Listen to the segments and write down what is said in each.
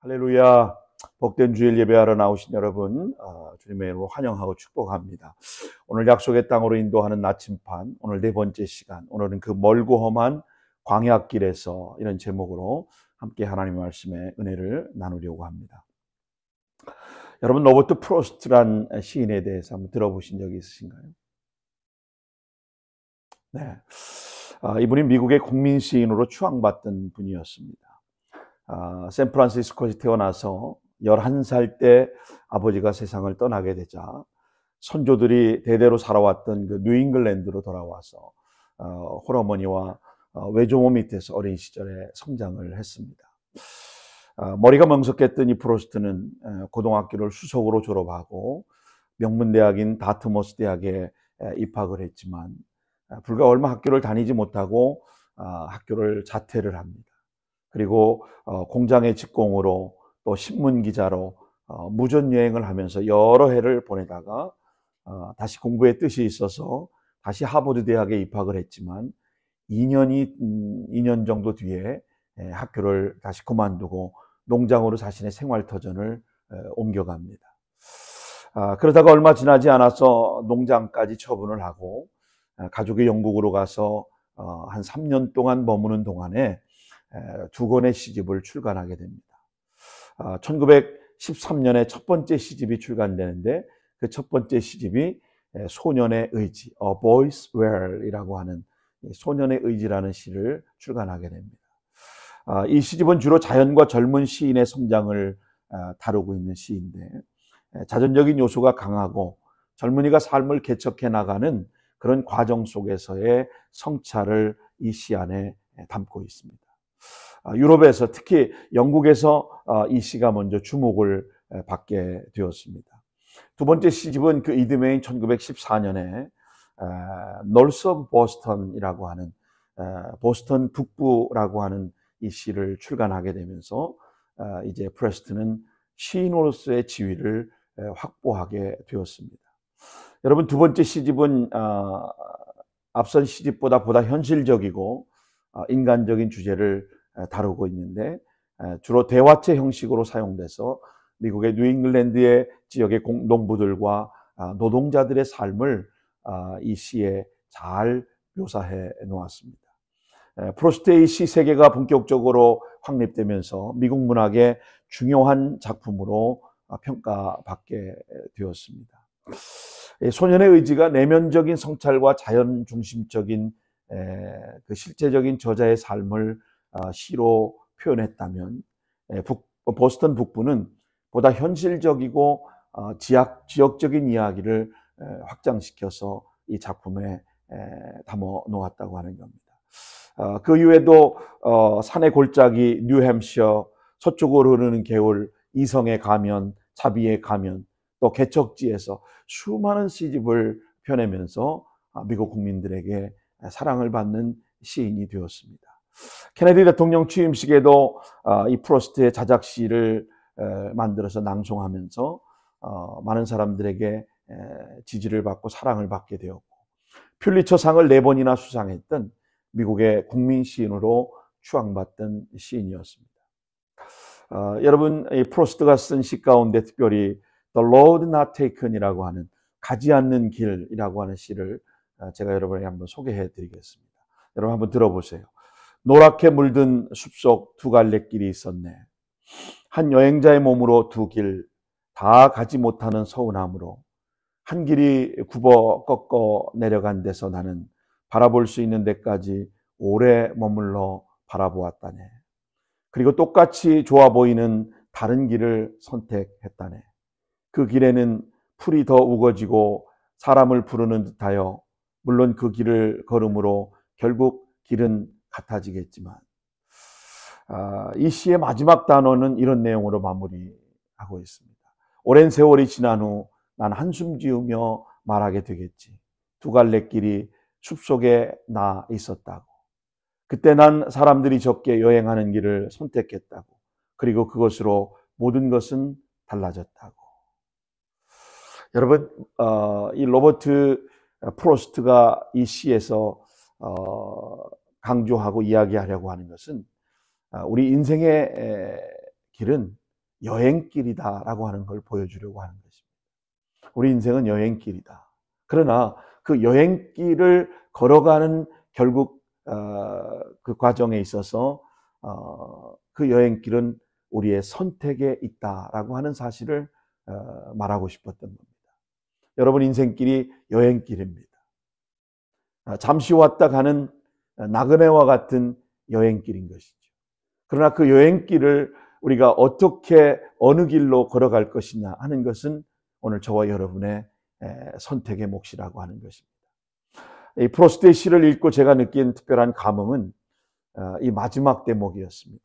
할렐루야. 복된 주일 예배하러 나오신 여러분, 주님의 이름으로 환영하고 축복합니다. 오늘 약속의 땅으로 인도하는 나침판, 오늘 네 번째 시간, 오늘은 그 멀고 험한 광야길에서 이런 제목으로 함께 하나님의 말씀에 은혜를 나누려고 합니다. 여러분, 로버트 프로스트란 시인에 대해서 한번 들어보신 적이 있으신가요? 네. 이분이 미국의 국민 시인으로 추앙받던 분이었습니다. 샌프란시스코에서 태어나서 11살 때 아버지가 세상을 떠나게 되자 선조들이 대대로 살아왔던 그 뉴잉글랜드로 돌아와서 홀어머니와 외조모 밑에서 어린 시절에 성장을 했습니다. 머리가 멍석했던 이 프로스트는 고등학교를 수석으로 졸업하고 명문대학인 다트머스 대학에 입학을 했지만 불과 얼마 학교를 다니지 못하고 학교를 자퇴를 합니다. 그리고 공장의 직공으로 또 신문 기자로 무전여행을 하면서 여러 해를 보내다가 다시 공부에 뜻이 있어서 다시 하버드 대학에 입학을 했지만 2년 정도 뒤에 학교를 다시 그만두고 농장으로 자신의 생활터전을 옮겨갑니다. 그러다가 얼마 지나지 않아서 농장까지 처분을 하고 가족이 영국으로 가서 한 3년 동안 머무는 동안에 두 권의 시집을 출간하게 됩니다. 1913년에 첫 번째 시집이 출간되는데 그 첫 번째 시집이 소년의 의지, A Boy's Well이라고 하는 소년의 의지라는 시를 출간하게 됩니다. 이 시집은 주로 자연과 젊은 시인의 성장을 다루고 있는 시인데 자전적인 요소가 강하고 젊은이가 삶을 개척해 나가는 그런 과정 속에서의 성찰을 이 시 안에 담고 있습니다. 유럽에서 특히 영국에서 이 시가 먼저 주목을 받게 되었습니다. 두 번째 시집은 그 이듬해인 1914년에 North of Boston이라고 하는 보스턴 북부라고 하는 이 시를 출간하게 되면서 이제 프레스트는 시인으로서의 지위를 확보하게 되었습니다. 여러분, 두 번째 시집은 앞선 시집보다 보다 현실적이고 인간적인 주제를 다루고 있는데 주로 대화체 형식으로 사용돼서 미국의 뉴잉글랜드의 지역의 농부들과 노동자들의 삶을 이 시에 잘 묘사해 놓았습니다. 프로스트의 시 세계가 본격적으로 확립되면서 미국 문학의 중요한 작품으로 평가받게 되었습니다. 소년의 의지가 내면적인 성찰과 자연 중심적인 그 실제적인 저자의 삶을 시로 표현했다면 보스턴 북부는 보다 현실적이고 지역적인 이야기를 확장시켜서 이 작품에 담아 놓았다고 하는 겁니다. 그 이후에도 산의 골짜기 뉴햄셔, 서쪽으로 흐르는 개울, 이성의 가면, 자비의 가면, 또 개척지에서 수많은 시집을 펴내면서 미국 국민들에게 사랑을 받는 시인이 되었습니다. 케네디 대통령 취임식에도 이 프로스트의 자작시를 만들어서 낭송하면서 많은 사람들에게 지지를 받고 사랑을 받게 되었고 퓰리처상을 4번이나 수상했던 미국의 국민 시인으로 추앙받던 시인이었습니다. 여러분, 이 프로스트가 쓴 시 가운데 특별히 The Road Not Taken이라고 하는 가지 않는 길이라고 하는 시를 제가 여러분에게 한번 소개해 드리겠습니다. 여러분 한번 들어보세요. 노랗게 물든 숲속 두 갈래 길이 있었네. 한 여행자의 몸으로 두 길 다 가지 못하는 서운함으로 한 길이 굽어 꺾어 내려간 데서 나는 바라볼 수 있는 데까지 오래 머물러 바라보았다네. 그리고 똑같이 좋아 보이는 다른 길을 선택했다네. 그 길에는 풀이 더 우거지고 사람을 부르는 듯하여 물론 그 길을 걸음으로 결국 길은 같아지겠지만 이 시의 마지막 단어는 이런 내용으로 마무리하고 있습니다. 오랜 세월이 지난 후 난 한숨 지으며 말하게 되겠지. 두 갈래 길이 숲속에 나 있었다고. 그때 난 사람들이 적게 여행하는 길을 선택했다고. 그리고 그것으로 모든 것은 달라졌다고. 여러분, 이 로버트 프로스트가 이 시에서 강조하고 이야기하려고 하는 것은 우리 인생의 길은 여행길이다라고 하는 걸 보여주려고 하는 것입니다. 우리 인생은 여행길이다. 그러나 그 여행길을 걸어가는 결국 그 과정에 있어서 그 여행길은 우리의 선택에 있다라고 하는 사실을 말하고 싶었던 겁니다. 여러분 인생길이 여행길입니다. 잠시 왔다 가는 나그네와 같은 여행길인 것이죠. 그러나 그 여행길을 우리가 어떻게 어느 길로 걸어갈 것이냐 하는 것은 오늘 저와 여러분의 선택의 몫이라고 하는 것입니다. 이 프로스트의 시를 읽고 제가 느낀 특별한 감흥은 이 마지막 대목이었습니다.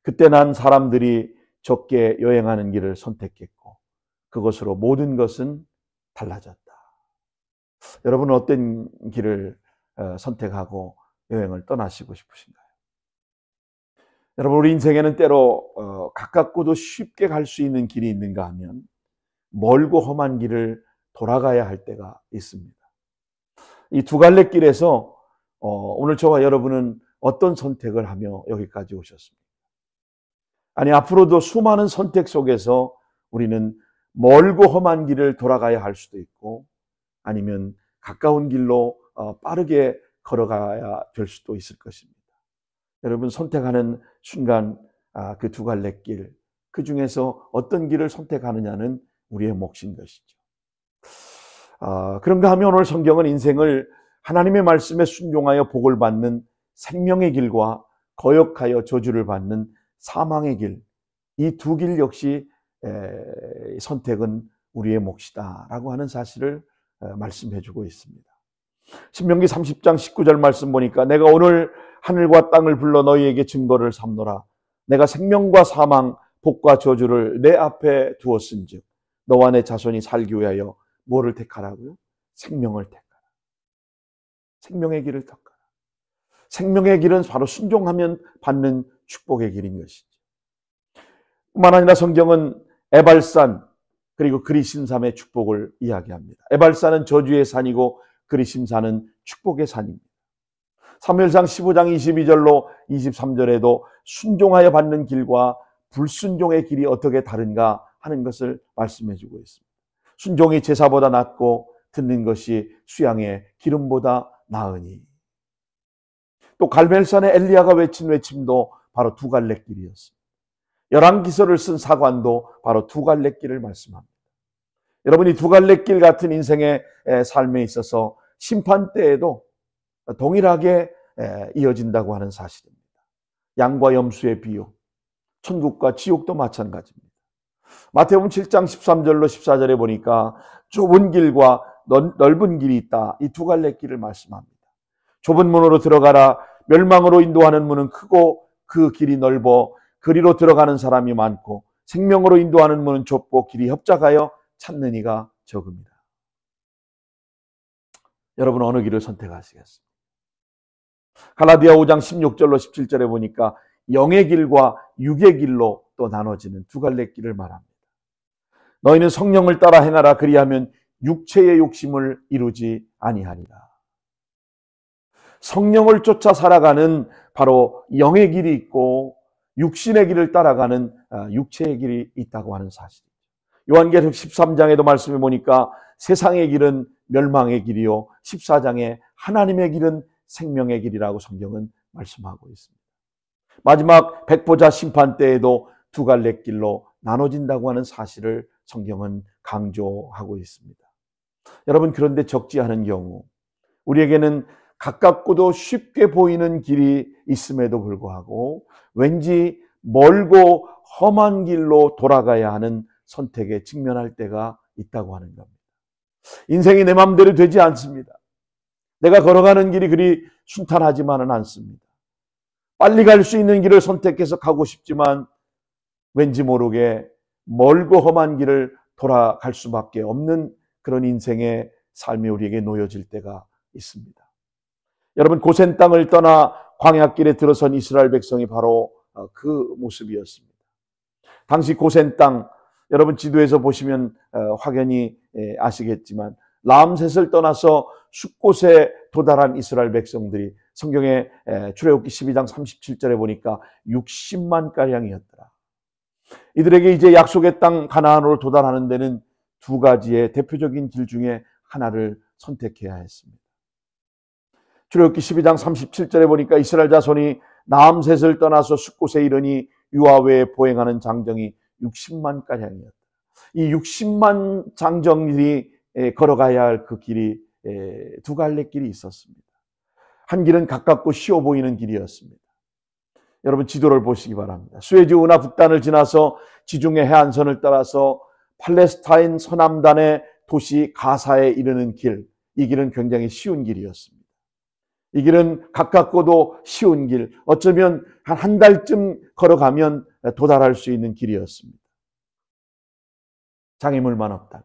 그때 난 사람들이 적게 여행하는 길을 선택했고 그것으로 모든 것은 달라졌다. 여러분은 어떤 길을 선택하고 여행을 떠나시고 싶으신가요? 여러분 우리 인생에는 때로 가깝고도 쉽게 갈 수 있는 길이 있는가 하면 멀고 험한 길을 돌아가야 할 때가 있습니다. 이 두 갈래 길에서 오늘 저와 여러분은 어떤 선택을 하며 여기까지 오셨습니까? 아니 앞으로도 수많은 선택 속에서 우리는 멀고 험한 길을 돌아가야 할 수도 있고 아니면 가까운 길로 빠르게 걸어가야 될 수도 있을 것입니다. 여러분 선택하는 순간 그 두 갈래 길, 그 중에서 어떤 길을 선택하느냐는 우리의 몫인 것이죠. 그런가 하면 오늘 성경은 인생을 하나님의 말씀에 순종하여 복을 받는 생명의 길과 거역하여 저주를 받는 사망의 길, 이 두 길 역시 선택은 우리의 몫이다라고 하는 사실을 말씀해 주고 있습니다. 신명기 30장 19절 말씀 보니까 내가 오늘 하늘과 땅을 불러 너희에게 증거를 삼노라. 내가 생명과 사망, 복과 저주를 내 앞에 두었은즉 너와 내 자손이 살기 위하여 뭐를 택하라고요? 생명을 택하라. 생명의 길을 택하라. 생명의 길은 바로 순종하면 받는 축복의 길인 것이죠. 뿐만 아니라 성경은 에발산 그리고 그리심산의 축복을 이야기합니다. 에발산은 저주의 산이고 그리심산은 축복의 산입니다. 사무엘상 15장 22절로 23절에도 순종하여 받는 길과 불순종의 길이 어떻게 다른가 하는 것을 말씀해 주고 있습니다. 순종이 제사보다 낫고 듣는 것이 수양의 기름보다 나으니. 또 갈멜산의 엘리야가 외친 외침도 바로 두 갈래 길이었습니다. 열왕기서를 쓴 사관도 바로 두 갈래 길을 말씀합니다. 여러분이 두 갈래 길 같은 인생의 삶에 있어서 심판 때에도 동일하게 이어진다고 하는 사실입니다. 양과 염소의 비유, 천국과 지옥도 마찬가지입니다. 마태복음 7장 13절로 14절에 보니까 좁은 길과 넓은 길이 있다. 이 두 갈래 길을 말씀합니다. 좁은 문으로 들어가라. 멸망으로 인도하는 문은 크고 그 길이 넓어 그리로 들어가는 사람이 많고 생명으로 인도하는 문은 좁고 길이 협착하여 찾는 이가 적습니다. 여러분 어느 길을 선택하시겠습니까? 갈라디아 5장 16절로 17절에 보니까 영의 길과 육의 길로 또 나눠지는 두 갈래 길을 말합니다. 너희는 성령을 따라 행하라. 그리하면 육체의 욕심을 이루지 아니하리라. 성령을 쫓아 살아가는 바로 영의 길이 있고 육신의 길을 따라가는 육체의 길이 있다고 하는 사실이죠. 요한계시록 13장에도 말씀해 보니까 세상의 길은 멸망의 길이요 14장에 하나님의 길은 생명의 길이라고 성경은 말씀하고 있습니다. 마지막 백보자 심판 때에도 두 갈래 길로 나눠진다고 하는 사실을 성경은 강조하고 있습니다. 여러분 그런데 적지 않은 경우 우리에게는 가깝고도 쉽게 보이는 길이 있음에도 불구하고 왠지 멀고 험한 길로 돌아가야 하는 선택에 직면할 때가 있다고 하는 겁니다. 인생이 내 마음대로 되지 않습니다. 내가 걸어가는 길이 그리 순탄하지만은 않습니다. 빨리 갈 수 있는 길을 선택해서 가고 싶지만 왠지 모르게 멀고 험한 길을 돌아갈 수밖에 없는 그런 인생의 삶이 우리에게 놓여질 때가 있습니다. 여러분 고센 땅을 떠나 광야길에 들어선 이스라엘 백성이 바로 그 모습이었습니다. 당시 고센 땅 여러분 지도에서 보시면 확연히 아시겠지만 람셋을 떠나서 숫곳에 도달한 이스라엘 백성들이 성경의 출애굽기 12장 37절에 보니까 60만 가량이었더라. 이들에게 이제 약속의 땅 가나안으로 도달하는 데는 두 가지의 대표적인 길 중에 하나를 선택해야 했습니다. 출애굽기 12장 37절에 보니까 이스라엘 자손이 남셋을 떠나서 숫곳에 이르니 유아외에 보행하는 장정이 60만 가량이었다. 이 60만 장정들이 걸어가야 할 그 길이 두 갈래 길이 있었습니다. 한 길은 가깝고 쉬워 보이는 길이었습니다. 여러분 지도를 보시기 바랍니다. 수에즈 운하 북단을 지나서 지중해 해안선을 따라서 팔레스타인 서남단의 도시 가사에 이르는 길, 이 길은 굉장히 쉬운 길이었습니다. 이 길은 가깝고도 쉬운 길, 어쩌면 한 달쯤 걸어가면 도달할 수 있는 길이었습니다. 장애물만 없다면.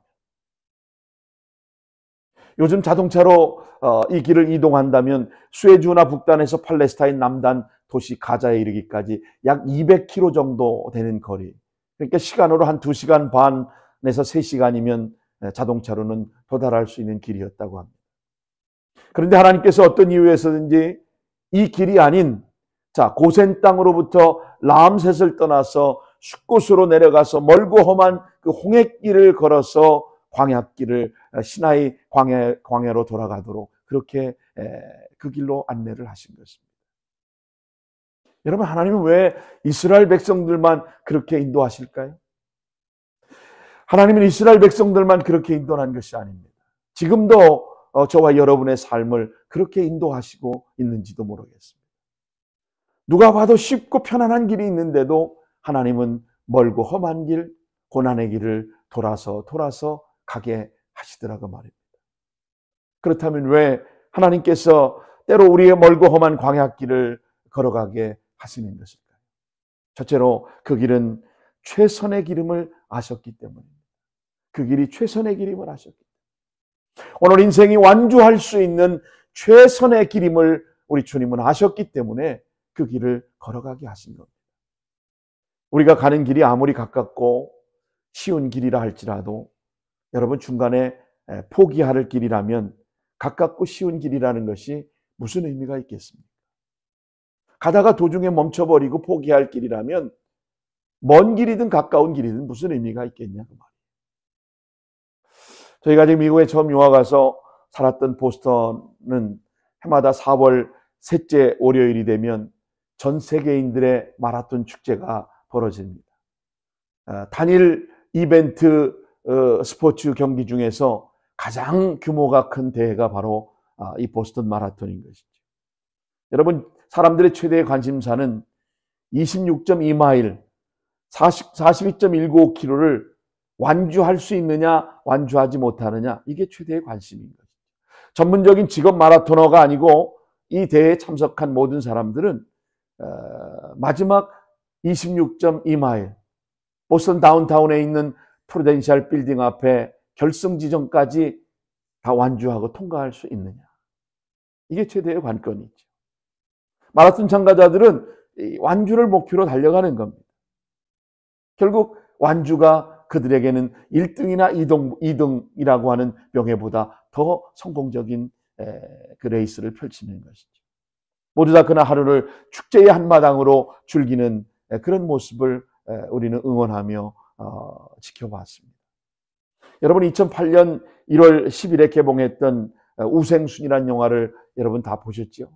요즘 자동차로 이 길을 이동한다면 수에즈운하 북단에서 팔레스타인 남단 도시 가자에 이르기까지 약 200km 정도 되는 거리. 그러니까 시간으로 한 2시간 반에서 3시간이면 자동차로는 도달할 수 있는 길이었다고 합니다. 그런데 하나님께서 어떤 이유에서든지 이 길이 아닌 고센 땅으로부터 람셋을 떠나서 숫곳으로 내려가서 멀고 험한 그 홍해길을 걸어서 광야길을 시나이 광야로 돌아가도록 그렇게 그 길로 안내를 하신 것입니다. 여러분, 하나님은 왜 이스라엘 백성들만 그렇게 인도하실까요? 하나님은 이스라엘 백성들만 그렇게 인도한 것이 아닙니다. 지금도 저와 여러분의 삶을 그렇게 인도하시고 있는지도 모르겠습니다. 누가 봐도 쉽고 편안한 길이 있는데도 하나님은 멀고 험한 길, 고난의 길을 돌아서 가게 하시더라고 말입니다. 그렇다면 왜 하나님께서 때로 우리의 멀고 험한 광야길을 걸어가게 하시는 것일까요? 첫째로 그 길은 최선의 길임을 아셨기 때문입니다. 그 길이 최선의 길임을 아셨기 때문에. 오늘 인생이 완주할 수 있는 최선의 길임을 우리 주님은 아셨기 때문에 그 길을 걸어가게 하신 겁니다. 우리가 가는 길이 아무리 가깝고 쉬운 길이라 할지라도 여러분 중간에 포기할 길이라면 가깝고 쉬운 길이라는 것이 무슨 의미가 있겠습니까? 가다가 도중에 멈춰버리고 포기할 길이라면 먼 길이든 가까운 길이든 무슨 의미가 있겠냐 그 말이에요. 저희가 지금 미국에 처음 유학 가서 살았던 보스턴은 해마다 4월 셋째 월요일이 되면 전 세계인들의 마라톤 축제가 벌어집니다. 단일 이벤트 스포츠 경기 중에서 가장 규모가 큰 대회가 바로 이 보스턴 마라톤인 것이죠. 여러분, 사람들의 최대의 관심사는 26.2마일, 42.195km를 완주할 수 있느냐, 완주하지 못하느냐, 이게 최대의 관심인 것이죠. 전문적인 직업 마라토너가 아니고 이 대회에 참석한 모든 사람들은 마지막 26.2마일, 보스턴 다운타운에 있는 프루덴셜 빌딩 앞에 결승 지점까지 다 완주하고 통과할 수 있느냐. 이게 최대의 관건이죠. 마라톤 참가자들은 완주를 목표로 달려가는 겁니다. 결국 완주가 그들에게는 1등이나 2등이라고 하는 명예보다 더 성공적인 그 레이스를 펼치는 것이죠. 모두 다 그날 하루를 축제의 한마당으로 즐기는 그런 모습을 우리는 응원하며 지켜봤습니다. 여러분 2008년 1월 10일에 개봉했던 우생순이라는 영화를 여러분 다 보셨죠?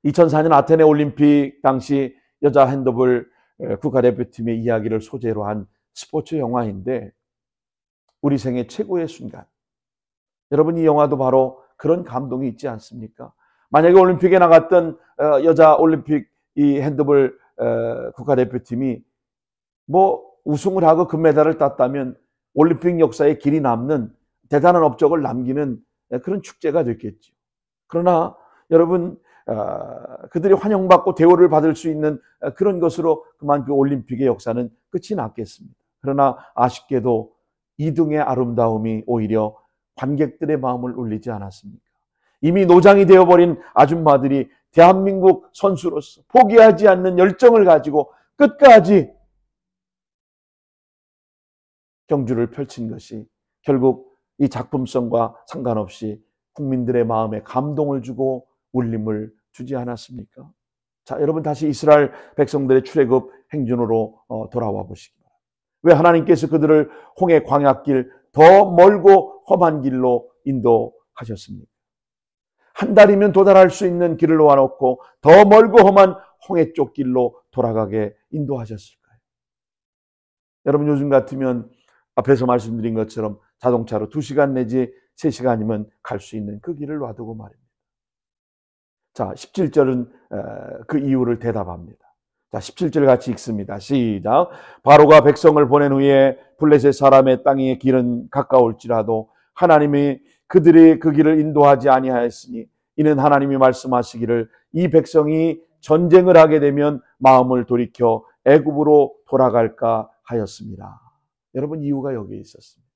2004년 아테네 올림픽 당시 여자 핸드볼 국가대표팀의 이야기를 소재로 한 스포츠 영화인데 우리 생애 최고의 순간. 여러분 이 영화도 바로 그런 감동이 있지 않습니까? 만약에 올림픽에 나갔던 여자 올림픽 이 핸드볼 국가대표팀이 뭐 우승을 하고 금메달을 땄다면 올림픽 역사에 길이 남는 대단한 업적을 남기는 그런 축제가 됐겠죠. 그러나 여러분 그들이 환영받고 대우를 받을 수 있는 그런 것으로 그만 그 올림픽의 역사는 끝이 났겠습니다. 그러나 아쉽게도 2등의 아름다움이 오히려 관객들의 마음을 울리지 않았습니까? 이미 노장이 되어버린 아줌마들이 대한민국 선수로서 포기하지 않는 열정을 가지고 끝까지 경주를 펼친 것이 결국 이 작품성과 상관없이 국민들의 마음에 감동을 주고 울림을 주지 않았습니까? 자, 여러분 다시 이스라엘 백성들의 출애굽 행진으로 돌아와 보시기 바랍니다. 왜 하나님께서 그들을 홍해 광야길 더 멀고 험한 길로 인도하셨습니까? 한 달이면 도달할 수 있는 길을 놓아놓고 더 멀고 험한 홍해 쪽 길로 돌아가게 인도하셨을까요? 여러분 요즘 같으면 앞에서 말씀드린 것처럼 자동차로 2시간 내지 3시간이면 갈 수 있는 그 길을 놔두고 말입니다. 자, 17절은 그 이유를 대답합니다. 자, 17절 같이 읽습니다. 시작. 바로가 백성을 보낸 후에 블레셋 사람의 땅의 길은 가까울지라도 하나님이 그들이 그 길을 인도하지 아니하였으니 이는 하나님이 말씀하시기를 이 백성이 전쟁을 하게 되면 마음을 돌이켜 애굽으로 돌아갈까 하였습니다. 여러분 이유가 여기에 있었습니다.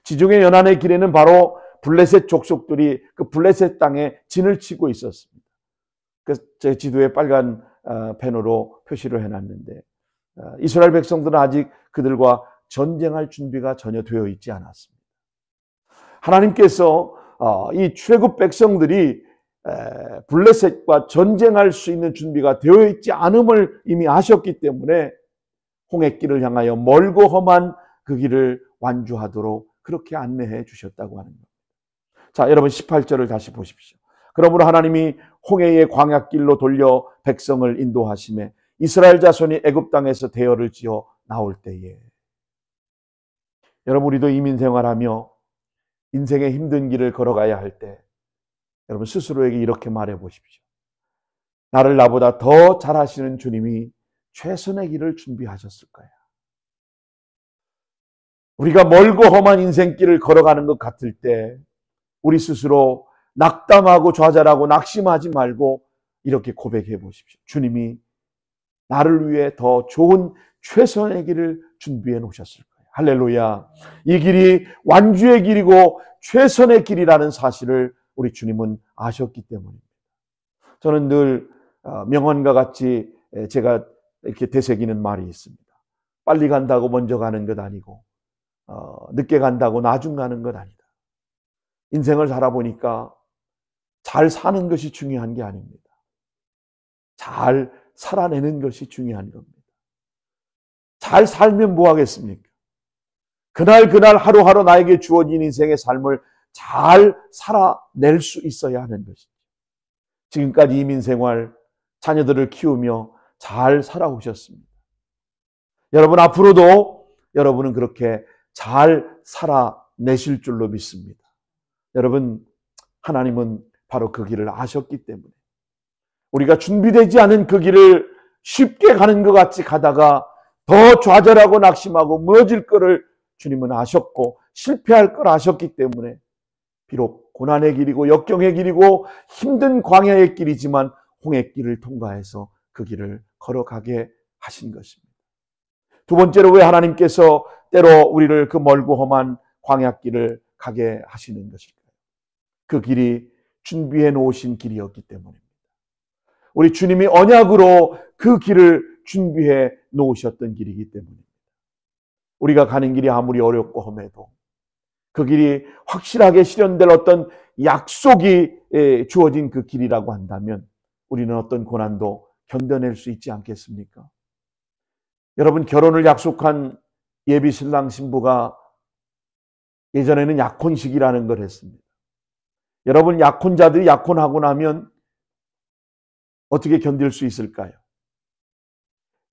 지중해 연안의 길에는 바로 블레셋 족속들이 그 블레셋 땅에 진을 치고 있었습니다. 그래서 제 지도에 빨간 펜으로 표시를 해놨는데 이스라엘 백성들은 아직 그들과 전쟁할 준비가 전혀 되어 있지 않았습니다. 하나님께서 이 출애굽 백성들이 블레셋과 전쟁할 수 있는 준비가 되어 있지 않음을 이미 아셨기 때문에 홍해길을 향하여 멀고 험한 그 길을 완주하도록 그렇게 안내해 주셨다고 하는 겁니다. 자, 여러분 18절을 다시 보십시오. 그러므로 하나님이 홍해의 광야길로 돌려 백성을 인도하시매 이스라엘 자손이 애굽 땅에서 대열을 지어 나올 때에. 여러분 우리도 이민 생활하며 인생의 힘든 길을 걸어가야 할 때 여러분 스스로에게 이렇게 말해 보십시오. 나를 나보다 더 잘하시는 주님이 최선의 길을 준비하셨을 거야. 우리가 멀고 험한 인생길을 걸어가는 것 같을 때 우리 스스로 낙담하고 좌절하고 낙심하지 말고 이렇게 고백해 보십시오. 주님이 나를 위해 더 좋은 최선의 길을 준비해 놓으셨을 거예요. 할렐루야. 이 길이 완주의 길이고 최선의 길이라는 사실을 우리 주님은 아셨기 때문입니다. 저는 늘 명언과 같이 제가 이렇게 되새기는 말이 있습니다. 빨리 간다고 먼저 가는 것 아니고 늦게 간다고 나중 가는 것 아니다. 인생을 살아보니까 잘 사는 것이 중요한 게 아닙니다. 잘 살아내는 것이 중요한 겁니다. 잘 살면 뭐 하겠습니까? 그날 하루하루 나에게 주어진 인생의 삶을 잘 살아낼 수 있어야 하는 것이죠. 지금까지 이민생활, 자녀들을 키우며 잘 살아오셨습니다. 여러분 앞으로도 여러분은 그렇게 잘 살아내실 줄로 믿습니다. 여러분 하나님은 바로 그 길을 아셨기 때문에 우리가 준비되지 않은 그 길을 쉽게 가는 것 같이 가다가 더 좌절하고 낙심하고 무너질 거를 주님은 아셨고 실패할 걸 아셨기 때문에 비록 고난의 길이고 역경의 길이고 힘든 광야의 길이지만 홍해길을 통과해서 그 길을 걸어가게 하신 것입니다. 두 번째로 왜 하나님께서 때로 우리를 그 멀고 험한 광야길을 가게 하시는 것일까요? 그 길이 준비해 놓으신 길이었기 때문입니다. 우리 주님이 언약으로 그 길을 준비해 놓으셨던 길이기 때문입니다. 우리가 가는 길이 아무리 어렵고 험해도 그 길이 확실하게 실현될 어떤 약속이 주어진 그 길이라고 한다면 우리는 어떤 고난도 견뎌낼 수 있지 않겠습니까? 여러분 결혼을 약속한 예비 신랑 신부가 예전에는 약혼식이라는 걸 했습니다. 여러분 약혼자들이 약혼하고 나면 어떻게 견딜 수 있을까요?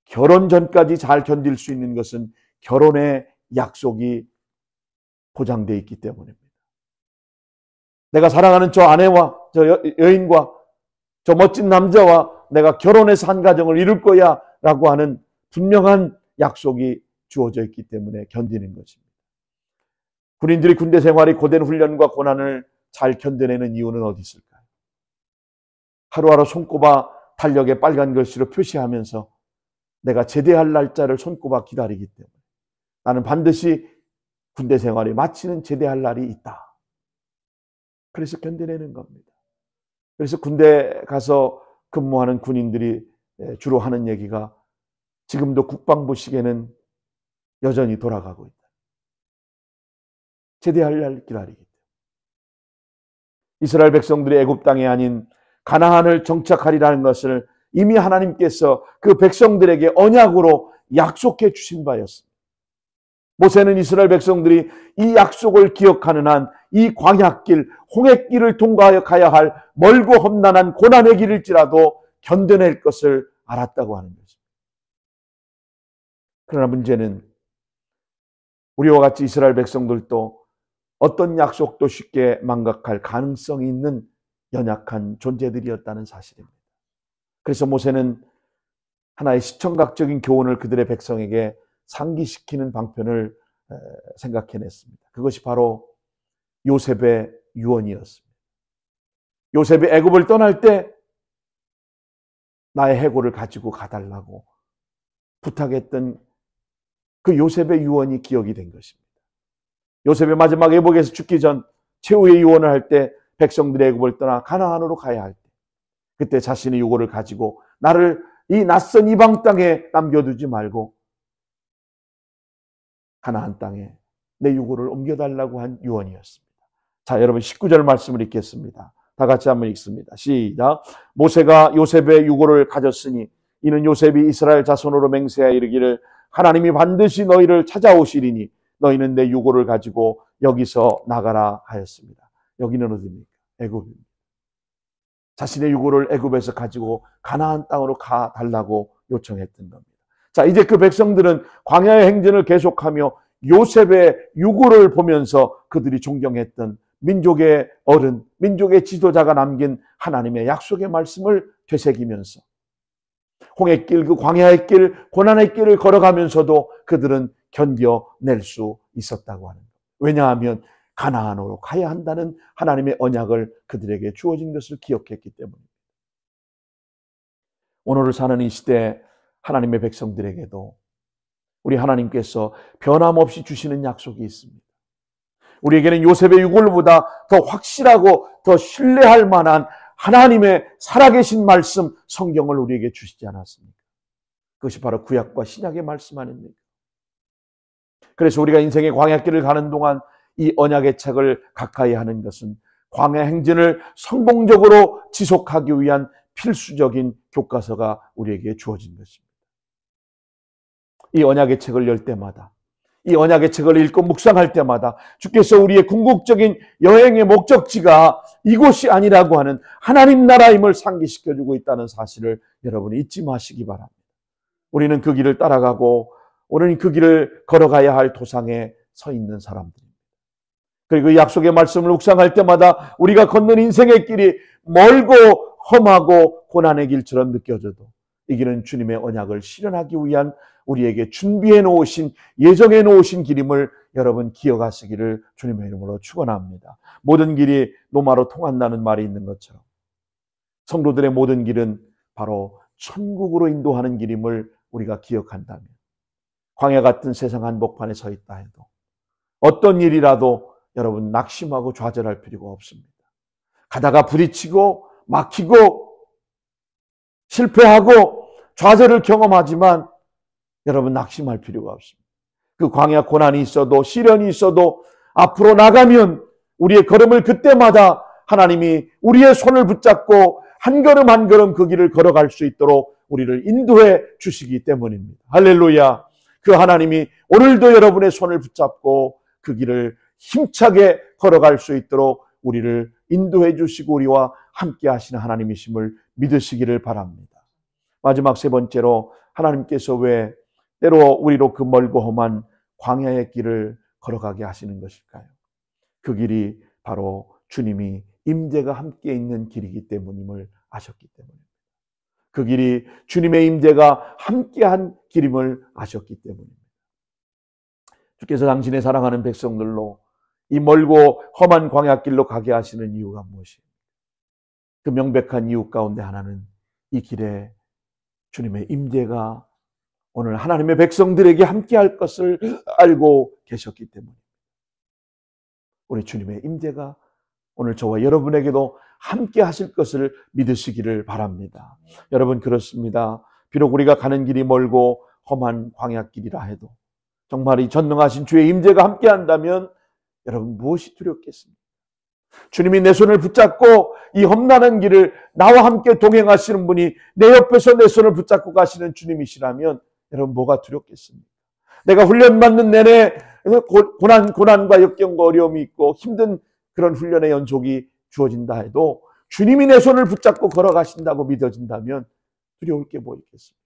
결혼 전까지 잘 견딜 수 있는 것은 결혼의 약속이 보장되어 있기 때문입니다. 내가 사랑하는 저 아내와 저 여인과 저 멋진 남자와 내가 결혼해서 한 가정을 이룰 거야 라고 하는 분명한 약속이 주어져 있기 때문에 견디는 것입니다. 군인들이 군대 생활이 고된 훈련과 고난을 잘 견뎌내는 이유는 어디 있을까요? 하루하루 손꼽아 달력에 빨간 글씨로 표시하면서 내가 제대할 날짜를 손꼽아 기다리기 때문에 나는 반드시 군대 생활이 마치는 제대할 날이 있다. 그래서 견뎌내는 겁니다. 그래서 군대 가서 근무하는 군인들이 주로 하는 얘기가 지금도 국방부 시계는 여전히 돌아가고 있다. 제대할 날 기다리기 때문에. 이스라엘 백성들이 애굽 땅이 아닌 가나안을 정착하리라는 것을 이미 하나님께서 그 백성들에게 언약으로 약속해 주신 바였습니다. 모세는 이스라엘 백성들이 이 약속을 기억하는 한 이 광야길, 홍해길을 통과하여 가야 할 멀고 험난한 고난의 길일지라도 견뎌낼 것을 알았다고 하는 거죠. 그러나 문제는 우리와 같이 이스라엘 백성들도 어떤 약속도 쉽게 망각할 가능성이 있는 연약한 존재들이었다는 사실입니다. 그래서 모세는 하나의 시청각적인 교훈을 그들의 백성에게 상기시키는 방편을 생각해냈습니다. 그것이 바로 요셉의 유언이었습니다. 요셉이 애굽을 떠날 때 나의 해골을 가지고 가달라고 부탁했던 그 요셉의 유언이 기억이 된 것입니다. 요셉의 마지막 애복에서 죽기 전 최후의 유언을 할 때 백성들이 애굽을 떠나 가나안으로 가야 할 때 그때 자신의 유고를 가지고 나를 이 낯선 이방 땅에 남겨두지 말고 가나안 땅에 내 유고를 옮겨달라고 한 유언이었습니다. 자, 여러분 19절 말씀을 읽겠습니다. 다 같이 한번 읽습니다. 시작. 모세가 요셉의 유고를 가졌으니 이는 요셉이 이스라엘 자손으로 맹세하여 이르기를 하나님이 반드시 너희를 찾아오시리니 너희는 내 유고를 가지고 여기서 나가라 하였습니다. 여기는 어디입니까? 애굽입니다. 자신의 유고를 애굽에서 가지고 가나안 땅으로 가달라고 요청했던 겁니다. 자, 이제 그 백성들은 광야의 행진을 계속하며 요셉의 유고를 보면서 그들이 존경했던 민족의 어른, 민족의 지도자가 남긴 하나님의 약속의 말씀을 되새기면서 홍해길, 그 광야의 길, 고난의 길을 걸어가면서도 그들은 견뎌낼 수 있었다고 하는 거예요. 왜냐하면 가나안으로 가야 한다는 하나님의 언약을 그들에게 주어진 것을 기억했기 때문입니다. 오늘을 사는 이 시대 하나님의 백성들에게도 우리 하나님께서 변함없이 주시는 약속이 있습니다. 우리에게는 요셉의 유골보다 더 확실하고 더 신뢰할 만한 하나님의 살아계신 말씀, 성경을 우리에게 주시지 않았습니까? 그것이 바로 구약과 신약의 말씀 아닙니까? 그래서 우리가 인생의 광야길을 가는 동안 이 언약의 책을 가까이 하는 것은 광야 행진을 성공적으로 지속하기 위한 필수적인 교과서가 우리에게 주어진 것입니다. 이 언약의 책을 열 때마다, 이 언약의 책을 읽고 묵상할 때마다 주께서 우리의 궁극적인 여행의 목적지가 이곳이 아니라고 하는 하나님 나라임을 상기시켜주고 있다는 사실을 여러분이 잊지 마시기 바랍니다. 우리는 그 길을 따라가고 우리는 그 길을 걸어가야 할 도상에 서 있는 사람들입니다. 그리고 약속의 말씀을 묵상할 때마다 우리가 걷는 인생의 길이 멀고 험하고 고난의 길처럼 느껴져도 이 길은 주님의 언약을 실현하기 위한 우리에게 준비해 놓으신, 예정해 놓으신 길임을 여러분 기억하시기를 주님의 이름으로 축원합니다. 모든 길이 노마로 통한다는 말이 있는 것처럼 성도들의 모든 길은 바로 천국으로 인도하는 길임을 우리가 기억한다면 광야 같은 세상 한복판에 서 있다 해도 어떤 일이라도 여러분 낙심하고 좌절할 필요가 없습니다. 가다가 부딪히고 막히고 실패하고 좌절을 경험하지만 여러분 낙심할 필요가 없습니다. 그 광야 고난이 있어도 시련이 있어도 앞으로 나가면 우리의 걸음을 그때마다 하나님이 우리의 손을 붙잡고 한 걸음 한 걸음 그 길을 걸어갈 수 있도록 우리를 인도해 주시기 때문입니다. 할렐루야. 그 하나님이 오늘도 여러분의 손을 붙잡고 그 길을 힘차게 걸어갈 수 있도록 우리를 인도해 주시고 우리와 함께 하시는 하나님이심을 믿으시기를 바랍니다. 마지막 세 번째로 하나님께서 왜 때로 우리로 그 멀고 험한 광야의 길을 걸어가게 하시는 것일까요? 그 길이 바로 주님이 임재가 함께 있는 길이기 때문임을 아셨기 때문입니다. 그 길이 주님의 임재가 함께한 길임을 아셨기 때문입니다. 주께서 당신의 사랑하는 백성들로 이 멀고 험한 광야길로 가게 하시는 이유가 무엇입니까? 그 명백한 이유 가운데 하나는 이 길에 주님의 임재가 오늘 하나님의 백성들에게 함께할 것을 알고 계셨기 때문입니다. 우리 주님의 임재가 오늘 저와 여러분에게도 함께 하실 것을 믿으시기를 바랍니다. 여러분 그렇습니다. 비록 우리가 가는 길이 멀고 험한 광야길이라 해도 정말 이 전능하신 주의 임재가 함께 한다면 여러분 무엇이 두렵겠습니까? 주님이 내 손을 붙잡고 이 험난한 길을 나와 함께 동행하시는 분이 내 옆에서 내 손을 붙잡고 가시는 주님이시라면 여러분 뭐가 두렵겠습니까? 내가 훈련받는 내내 고난과 역경과 어려움이 있고 힘든 그런 훈련의 연속이 주어진다 해도 주님이 내 손을 붙잡고 걸어가신다고 믿어진다면 두려울 게 뭐 있겠습니까?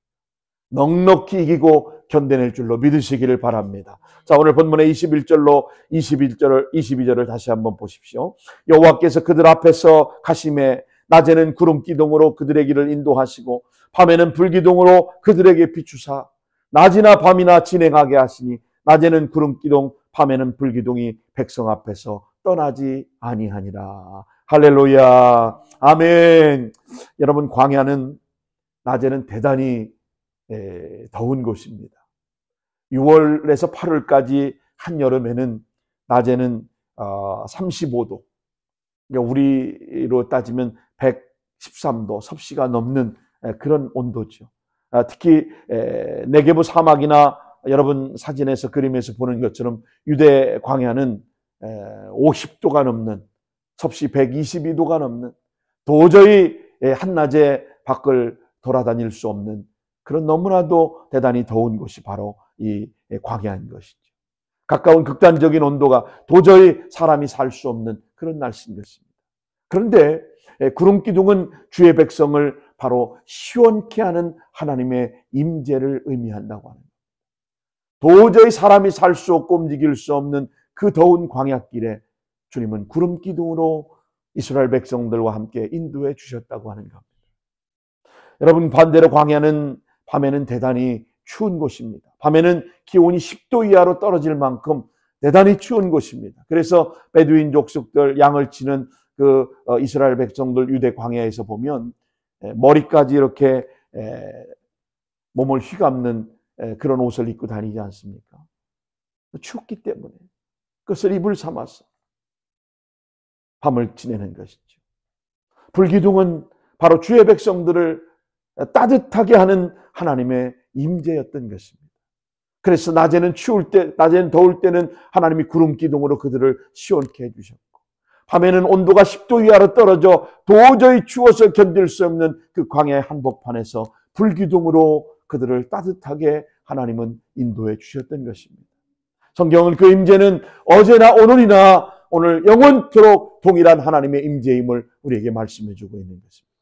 넉넉히 이기고 견뎌낼 줄로 믿으시기를 바랍니다. 자, 오늘 본문의 21절로 22절을 다시 한번 보십시오. 여호와께서 그들 앞에서 가심에 낮에는 구름 기둥으로 그들의 길을 인도하시고 밤에는 불기둥으로 그들에게 비추사 낮이나 밤이나 진행하게 하시니 낮에는 구름 기둥 밤에는 불기둥이 백성 앞에서 떠나지 아니하니라. 할렐루야. 아멘. 여러분, 광야는 낮에는 대단히 더운 곳입니다. 6월에서 8월까지 한여름에는 낮에는 35도, 그러니까 우리로 따지면 113도, 섭씨가 넘는 그런 온도죠. 특히 네게브 사막이나 여러분 사진에서 그림에서 보는 것처럼 유대 광야는 50도가 넘는, 섭씨 122도가 넘는, 도저히 한낮에 밖을 돌아다닐 수 없는 그런 너무나도 대단히 더운 곳이 바로 이 광야인 것이죠. 가까운 극단적인 온도가 도저히 사람이 살 수 없는 그런 날씨인 것입니다. 그런데 구름 기둥은 주의 백성을 바로 시원케 하는 하나님의 임재를 의미한다고 합니다. 도저히 사람이 살 수 없고 움직일 수 없는 그 더운 광야길에 주님은 구름 기둥으로 이스라엘 백성들과 함께 인도해 주셨다고 하는 겁니다. 여러분, 반대로 광야는 밤에는 대단히 추운 곳입니다. 밤에는 기온이 10도 이하로 떨어질 만큼 대단히 추운 곳입니다. 그래서 베두인 족속들, 양을 치는 그 이스라엘 백성들 유대 광야에서 보면 머리까지 이렇게 몸을 휘감는 그런 옷을 입고 다니지 않습니까? 춥기 때문에 그것을 이불 삼아서 밤을 지내는 것이죠. 불기둥은 바로 주의 백성들을 따뜻하게 하는 하나님의 임재였던 것입니다. 그래서 낮에는 추울 때, 낮에는 더울 때는 하나님이 구름 기둥으로 그들을 시원케 해주셨고, 밤에는 온도가 10도 이하로 떨어져 도저히 추워서 견딜 수 없는 그 광야의 한복판에서 불기둥으로 그들을 따뜻하게 하나님은 인도해 주셨던 것입니다. 성경은 그 임재는 어제나 오늘이나 오늘 영원토록 동일한 하나님의 임재임을 우리에게 말씀해 주고 있는 것입니다.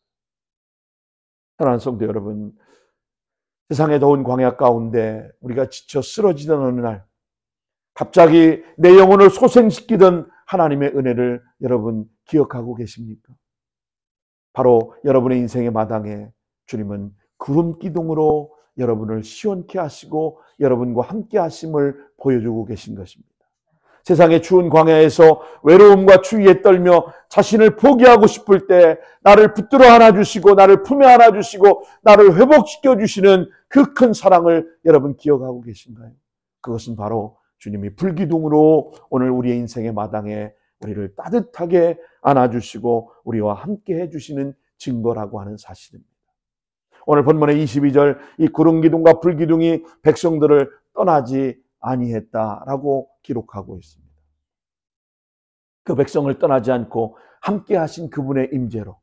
사랑하는 성도 여러분, 세상의 더운 광야 가운데 우리가 지쳐 쓰러지던 어느 날 갑자기 내 영혼을 소생시키던 하나님의 은혜를 여러분 기억하고 계십니까? 바로 여러분의 인생의 마당에 주님은 구름 기둥으로 여러분을 시원케 하시고 여러분과 함께 하심을 보여주고 계신 것입니다. 세상의 추운 광야에서 외로움과 추위에 떨며 자신을 포기하고 싶을 때 나를 붙들어 안아주시고 나를 품에 안아주시고 나를 회복시켜 주시는 그 큰 사랑을 여러분 기억하고 계신가요? 그것은 바로 주님이 불기둥으로 오늘 우리의 인생의 마당에 우리를 따뜻하게 안아주시고 우리와 함께 해주시는 증거라고 하는 사실입니다. 오늘 본문의 22절, 이 구름기둥과 불기둥이 백성들을 떠나지 아니했다라고 기록하고 있습니다. 그 백성을 떠나지 않고 함께 하신 그분의 임재로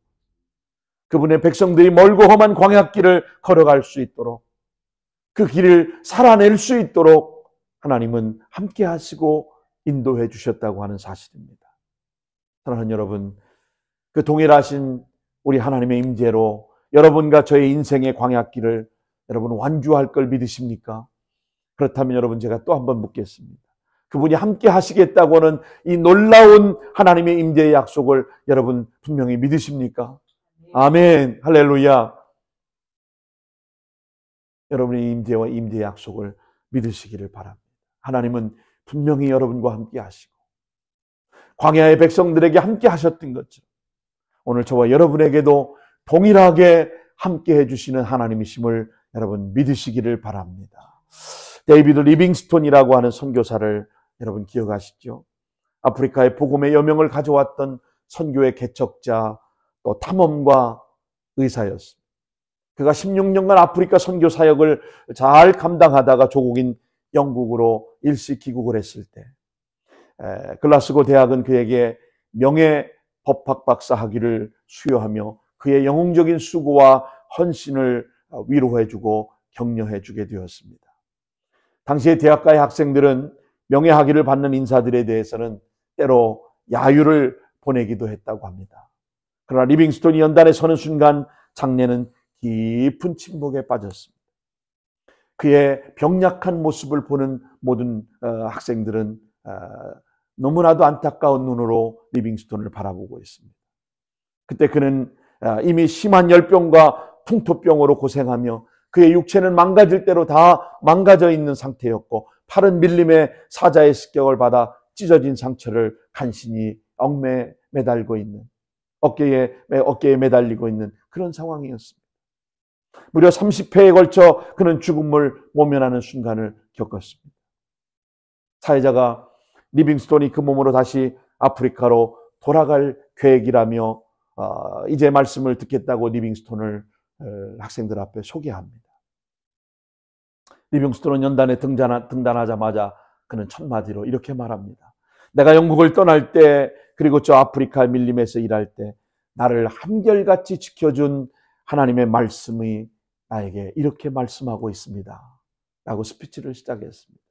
그분의 백성들이 멀고 험한 광야길을 걸어갈 수 있도록 그 길을 살아낼 수 있도록 하나님은 함께 하시고 인도해 주셨다고 하는 사실입니다. 사랑하는 여러분, 그 동일하신 우리 하나님의 임재로 여러분과 저의 인생의 광야길을 여러분 완주할 걸 믿으십니까? 그렇다면 여러분 제가 또 한 번 묻겠습니다. 그분이 함께 하시겠다고는 이 놀라운 하나님의 임재의 약속을 여러분 분명히 믿으십니까? 아멘, 할렐루야. 여러분의 임재와 임재의 약속을 믿으시기를 바랍니다. 하나님은 분명히 여러분과 함께 하시고 광야의 백성들에게 함께 하셨던 것처럼 오늘 저와 여러분에게도 동일하게 함께 해주시는 하나님이심을 여러분 믿으시기를 바랍니다. 데이비드 리빙스톤이라고 하는 선교사를 여러분 기억하시죠? 아프리카의 복음의 여명을 가져왔던 선교의 개척자 또 탐험가 의사였습니다. 그가 16년간 아프리카 선교 사역을 잘 감당하다가 조국인 영국으로 일시 귀국을 했을 때 글라스고 대학은 그에게 명예 법학 박사 학위를 수여하며 그의 영웅적인 수고와 헌신을 위로해주고 격려해주게 되었습니다. 당시의 대학가의 학생들은 명예 학위를 받는 인사들에 대해서는 때로 야유를 보내기도 했다고 합니다. 그러나 리빙스톤이 연단에 서는 순간 장례는 깊은 침묵에 빠졌습니다. 그의 병약한 모습을 보는 모든 학생들은 너무나도 안타까운 눈으로 리빙스톤을 바라보고 있습니다. 그때 그는 이미 심한 열병과 풍토병으로 고생하며 그의 육체는 망가질 대로 다 망가져 있는 상태였고 팔은 밀림의 사자의 습격을 받아 찢어진 상처를 간신히 얽매 매달고 있는 어깨에 매달리고 있는 그런 상황이었습니다. 무려 30회에 걸쳐 그는 죽음을 모면하는 순간을 겪었습니다. 사회자가 리빙스톤이 그 몸으로 다시 아프리카로 돌아갈 계획이라며 이제 말씀을 듣겠다고 리빙스톤을 학생들 앞에 소개합니다. 리빙스톤은 연단에 등단하자마자 그는 첫마디로 이렇게 말합니다. 내가 영국을 떠날 때 그리고 저 아프리카 밀림에서 일할 때 나를 한결같이 지켜준 하나님의 말씀이 나에게 이렇게 말씀하고 있습니다. 라고 스피치를 시작했습니다.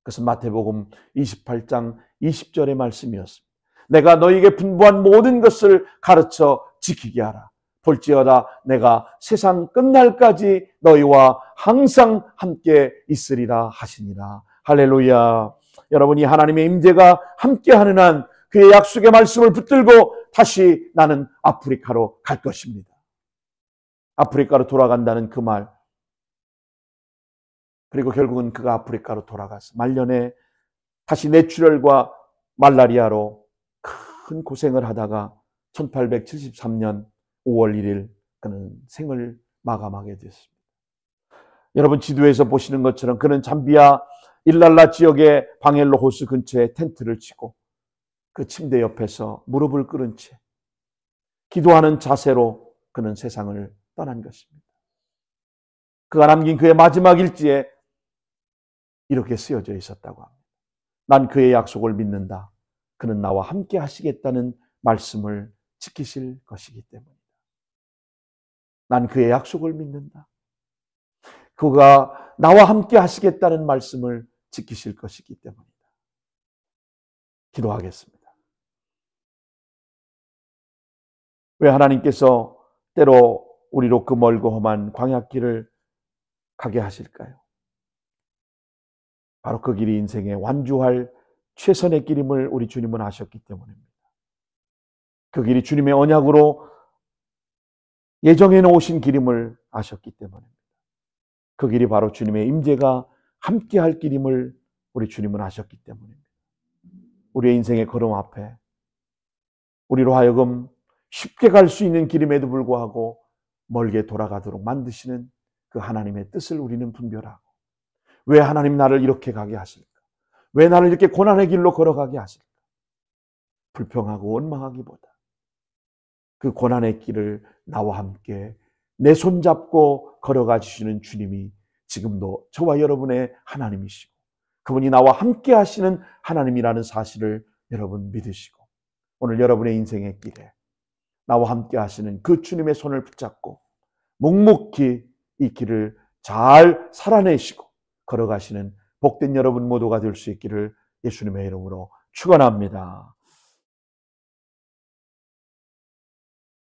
그것은 마태복음 28장 20절의 말씀이었습니다. 내가 너에게 분부한 모든 것을 가르쳐 지키게 하라. 볼지어다 내가 세상 끝날까지 너희와 항상 함께 있으리라 하시니라. 할렐루야. 여러분이 하나님의 임재가 함께하는 한 그의 약속의 말씀을 붙들고 다시 나는 아프리카로 갈 것입니다. 아프리카로 돌아간다는 그 말. 그리고 결국은 그가 아프리카로 돌아가서 말년에 다시 뇌출혈과 말라리아로 큰 고생을 하다가 1873년 5월 1일 그는 생을 마감하게 됐습니다. 여러분 지도에서 보시는 것처럼 그는 잠비아 일랄라 지역의 방엘로 호수 근처에 텐트를 치고 그 침대 옆에서 무릎을 꿇은 채 기도하는 자세로 그는 세상을 떠난 것입니다. 그가 남긴 그의 마지막 일지에 이렇게 쓰여져 있었다고 합니다. 난 그의 약속을 믿는다. 그는 나와 함께 하시겠다는 말씀을 지키실 것이기 때문이다. 난 그의 약속을 믿는다. 그가 나와 함께 하시겠다는 말씀을 지키실 것이기 때문이다. 기도하겠습니다. 왜 하나님께서 때로 우리로 그 멀고 험한 광야길을 가게 하실까요? 바로 그 길이 인생에 완주할 최선의 길임을 우리 주님은 아셨기 때문입니다. 그 길이 주님의 언약으로 예정해 놓으신 길임을 아셨기 때문입니다. 그 길이 바로 주님의 임재가 함께할 길임을 우리 주님은 아셨기 때문입니다. 우리의 인생의 걸음 앞에 우리로 하여금 쉽게 갈 수 있는 길임에도 불구하고 멀게 돌아가도록 만드시는 그 하나님의 뜻을 우리는 분별하고 왜 하나님 나를 이렇게 가게 하실까? 왜 나를 이렇게 고난의 길로 걸어가게 하실까? 불평하고 원망하기보다 그 고난의 길을 나와 함께 내 손잡고 걸어가 주시는 주님이 지금도 저와 여러분의 하나님이시고 그분이 나와 함께 하시는 하나님이라는 사실을 여러분 믿으시고 오늘 여러분의 인생의 길에 나와 함께 하시는 그 주님의 손을 붙잡고 묵묵히 이 길을 잘 살아내시고 걸어가시는 복된 여러분 모두가 될 수 있기를 예수님의 이름으로 축원합니다.